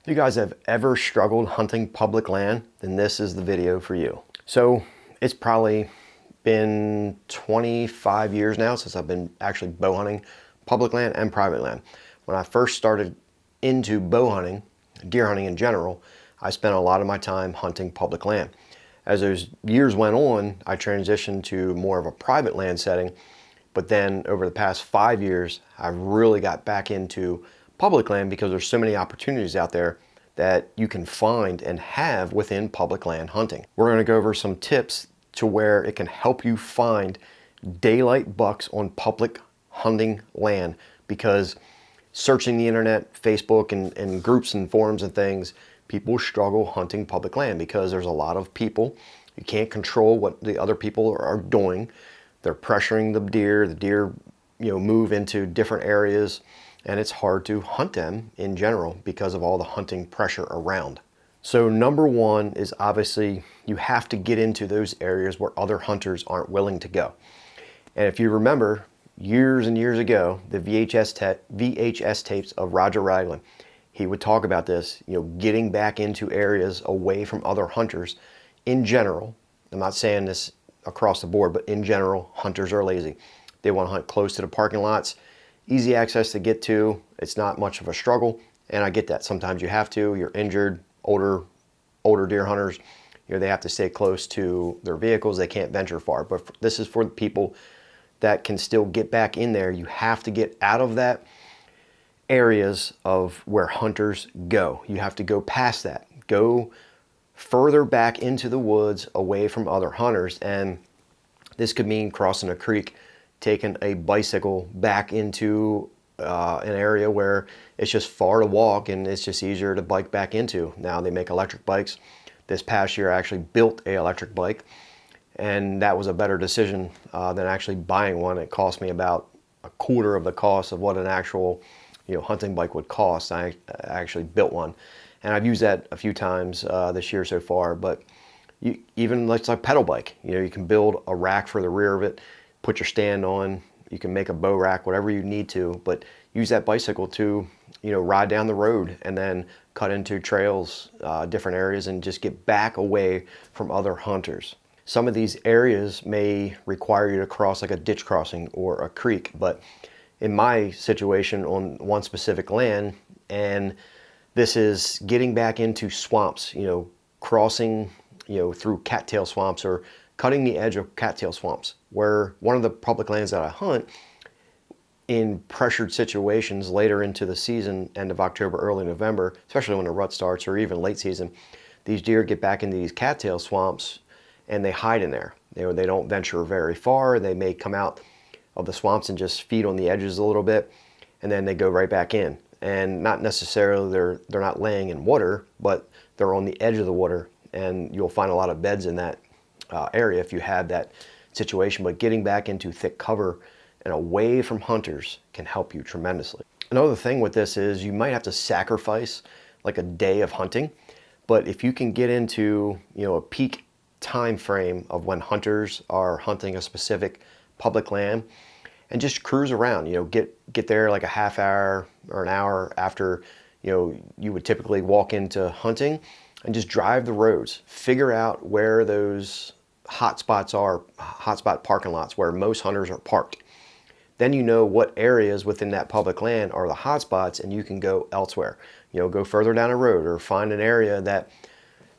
If you guys have ever struggled hunting public land, then this is the video for you. So it's probably been 25 years now since I've been actually bow hunting public land and private land. When I first started into bow hunting, deer hunting in general, I spent a lot of my time hunting public land. As those years went on, I transitioned to more of a private land setting, but then over the past 5 years, I really got back into public land because there's so many opportunities out there that you can find and have within public land hunting. We're going to go over some tips to where it can help you find daylight bucks on public hunting land, because searching the internet, Facebook and groups and forums and things, people struggle hunting public land because there's a lot of people. You can't control what the other people are doing. They're pressuring the deer move into different areas, and it's hard to hunt them in general because of all the hunting pressure around. So number one is obviously you have to get into those areas where other hunters aren't willing to go. And if you remember years and years ago, the VHS tapes of Roger Ragland, he would talk about this, getting back into areas away from other hunters in general. I'm not saying this across the board, but in general, hunters are lazy. They want to hunt close to the parking lots, easy access to get to. It's not much of a struggle, and I get that. Sometimes you have to. You're injured, older deer hunters. They have to stay close to their vehicles. They can't venture far. But this is for the people that can still get back in there. You have to get out of that areas of where hunters go. You have to go past that. Go further back into the woods away from other hunters. And this could mean crossing a creek, taking a bicycle back into an area where it's just far to walk and it's just easier to bike back into. Now they make electric bikes. This past year I actually built an electric bike, and that was a better decision than actually buying one. It cost me about a quarter of the cost of what an actual hunting bike would cost. I actually built one, and I've used that a few times this year so far. But even like a pedal bike, you can build a rack for the rear of it, put your stand on, you can make a bow rack, whatever you need to, but use that bicycle to ride down the road and then cut into trails, different areas, and just get back away from other hunters. Some of these areas may require you to cross like a ditch crossing or a creek, but in my situation on one specific land, and this is getting back into swamps, crossing through cattail swamps or cutting the edge of cattail swamps, where one of the public lands that I hunt in pressured situations later into the season, end of October, early November, especially when the rut starts, or even late season, these deer get back into these cattail swamps and they hide in there. They don't venture very far. They may come out of the swamps and just feed on the edges a little bit, and then they go right back in. And not necessarily they're not laying in water, but they're on the edge of the water, and you'll find a lot of beds in that area if you have that situation. But getting back into thick cover and away from hunters can help you tremendously. Another thing with this is you might have to sacrifice like a day of hunting, but if you can get into a peak time frame of when hunters are hunting a specific public land and just cruise around, get there like a half hour or an hour after you would typically walk into hunting, and just drive the roads, figure out where those hotspots are, hotspot parking lots where most hunters are parked. Then you know what areas within that public land are the hotspots, and you can go elsewhere. Go further down a road or find an area that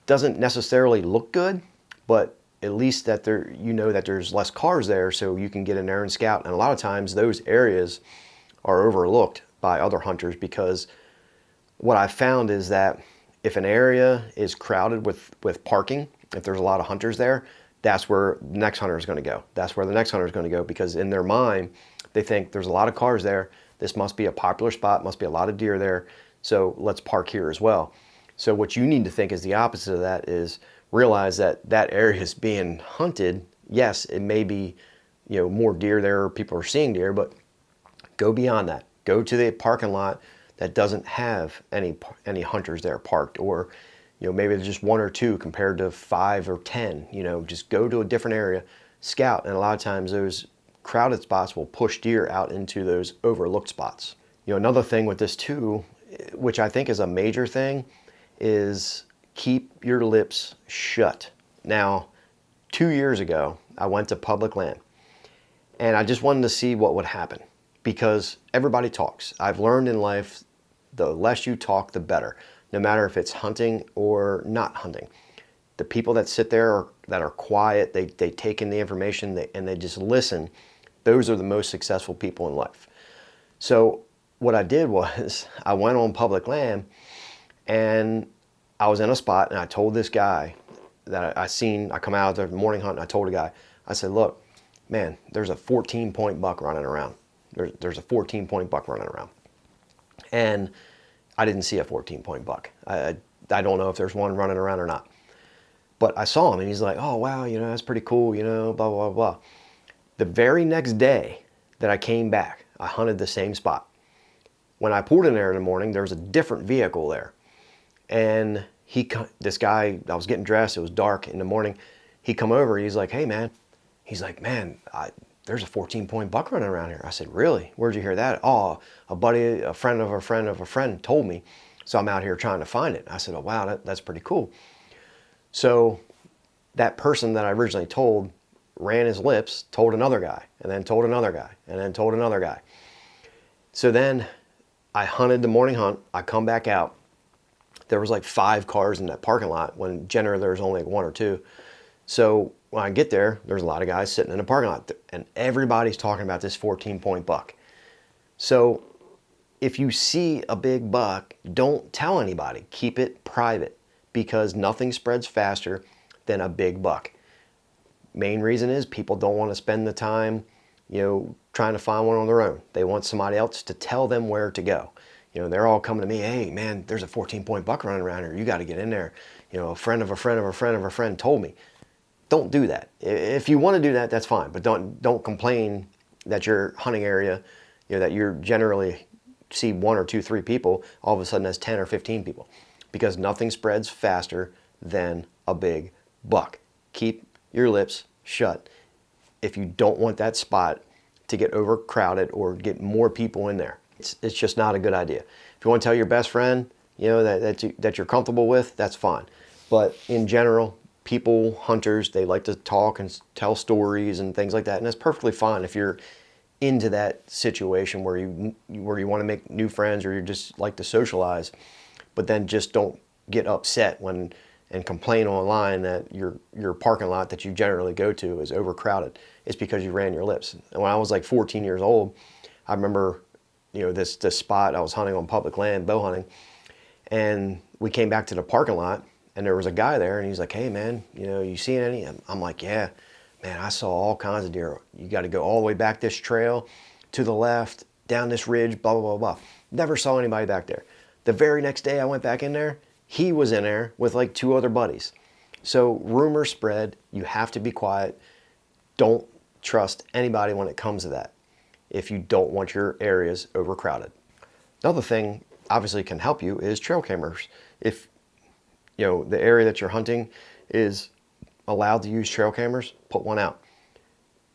doesn't necessarily look good, but at least that that there's less cars there, so you can get in there and scout. And a lot of times those areas are overlooked by other hunters, because what I've found is that if an area is crowded with parking, if there's a lot of hunters there, that's where the next hunter is going to go. That's where the next hunter is going to go, because in their mind, they think there's a lot of cars there. This must be a popular spot, must be a lot of deer there, so let's park here as well. So what you need to think is the opposite of that, is realize that that area is being hunted. Yes, it may be more deer there, or people are seeing deer, but go beyond that. Go to the parking lot that doesn't have any hunters there parked, or maybe there's just one or two compared to 5 or 10. Just go to a different area, scout, and a lot of times those crowded spots will push deer out into those overlooked spots. Another thing with this too which I think is a major thing, is keep your lips shut. Now, 2 years ago, I went to public land and I just wanted to see what would happen because everybody talks. I've learned in life, the less you talk, the better, no matter if it's hunting or not hunting. The people that sit there that are quiet, they take in the information and they just listen, those are the most successful people in life. So what I did was I went on public land and I was in a spot and I told this guy that I come out there morning hunt and I told a guy, I said, look, man, there's a 14-point buck running around. There's a 14-point buck running around. And I didn't see a 14-point buck. I don't know if there's one running around or not. But I saw him and he's like, oh, wow, you know, that's pretty cool, you know, blah, blah, blah. The very next day that I came back, I hunted the same spot. When I pulled in there in the morning, there was a different vehicle there. And this guy, I was getting dressed, it was dark in the morning. He come over, he's like, hey man, there's a 14-point buck running around here. I said, really? Where'd you hear that? Oh, a friend of a friend of a friend told me. So I'm out here trying to find it. I said, oh wow, that's pretty cool. So that person that I originally told ran his lips, told another guy, and then told another guy, and then told another guy. So then I hunted the morning hunt, I come back out. There was like 5 cars in that parking lot when generally there's only like 1 or 2. So when I get there, there's a lot of guys sitting in the parking lot and everybody's talking about this 14-point buck. So if you see a big buck, don't tell anybody, keep it private because nothing spreads faster than a big buck. Main reason is people don't want to spend the time, you know, trying to find one on their own. They want somebody else to tell them where to go. You know, they're all coming to me, hey man, there's a 14-point buck running around here. You got to get in there. You know, a friend of a friend of a friend of a friend told me. Don't do that. If you want to do that, that's fine. But don't complain that your hunting area, you know, that you're generally see 1 or 2, 3 people, all of a sudden that's 10 or 15 people. Because nothing spreads faster than a big buck. Keep your lips shut if you don't want that spot to get overcrowded or get more people in there. It's just not a good idea. If you want to tell your best friend, you know, that you're comfortable with, that's fine. But in general, people, hunters, they like to talk and tell stories and things like that, and that's perfectly fine if you're into that situation where you want to make new friends or you just like to socialize. But then just don't get upset and complain online that your parking lot that you generally go to is overcrowded. It's because you ran your lips. And when I was like 14 years old, I remember, you know, this spot I was hunting on public land, bow hunting, and we came back to the parking lot and there was a guy there and he's like, hey man, you know, you seen any? I'm like, yeah, man, I saw all kinds of deer. You got to go all the way back this trail to the left, down this ridge, blah, blah, blah, blah. Never saw anybody back there. The very next day I went back in there, he was in there with like 2 other buddies. So rumors spread, you have to be quiet. Don't trust anybody when it comes to that if you don't want your areas overcrowded. Another thing obviously can help you is trail cameras. If you know the area that you're hunting is allowed to use trail cameras, put one out.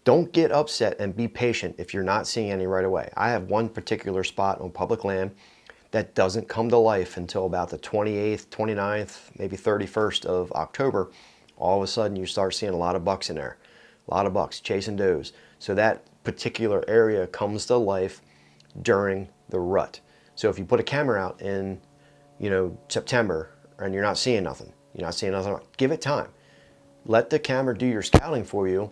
Don't get upset and be patient if you're not seeing any right away. I have one particular spot on public land that doesn't come to life until about the 28th, 29th, maybe 31st of October. All of a sudden you start seeing a lot of bucks in there, a lot of bucks chasing does. So that particular area comes to life during the rut. So if you put a camera out in, you know, September and you're not seeing nothing, give it time. Let the camera do your scouting for you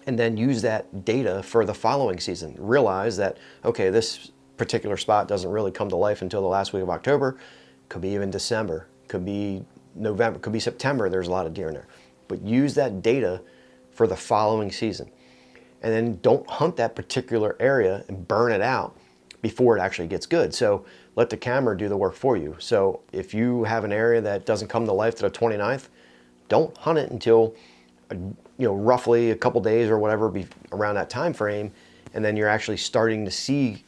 and then use that data for the following season. Realize that, okay, this particular spot doesn't really come to life until the last week of October. Could be even December, could be November, could be September. There's a lot of deer in there. But use that data for the following season. And then don't hunt that particular area and burn it out before it actually gets good. So let the camera do the work for you. So if you have an area that doesn't come to life to the 29th, don't hunt it until, you know, roughly a couple days or whatever around that time frame. And then you're actually starting to see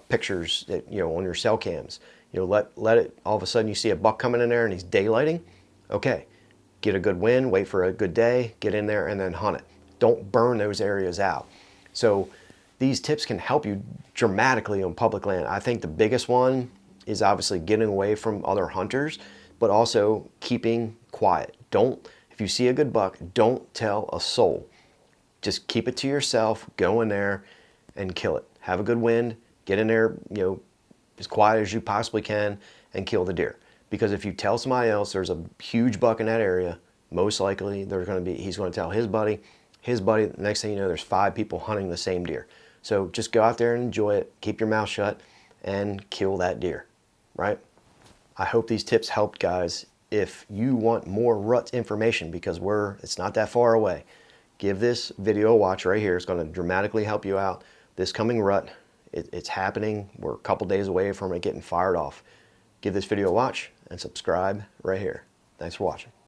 pictures that, you know, on your cell cams. You know, let it, all of a sudden you see a buck coming in there and he's daylighting. Okay, get a good wind, wait for a good day, get in there and then hunt it. Don't burn those areas out. So these tips can help you dramatically on public land. I think the biggest one is obviously getting away from other hunters, but also keeping quiet. If you see a good buck, don't tell a soul. Just keep it to yourself, go in there and kill it. Have a good wind, get in there, as quiet as you possibly can and kill the deer. Because if you tell somebody else there's a huge buck in that area, most likely he's going to tell his buddy, the next thing you know, there's 5 people hunting the same deer. So just go out there and enjoy it, keep your mouth shut, and kill that deer, right? I hope these tips helped, guys. If you want more rut information, because it's not that far away, give this video a watch right here. It's going to dramatically help you out. This coming rut, it's happening. We're a couple days away from it getting fired off. Give this video a watch and subscribe right here. Thanks for watching.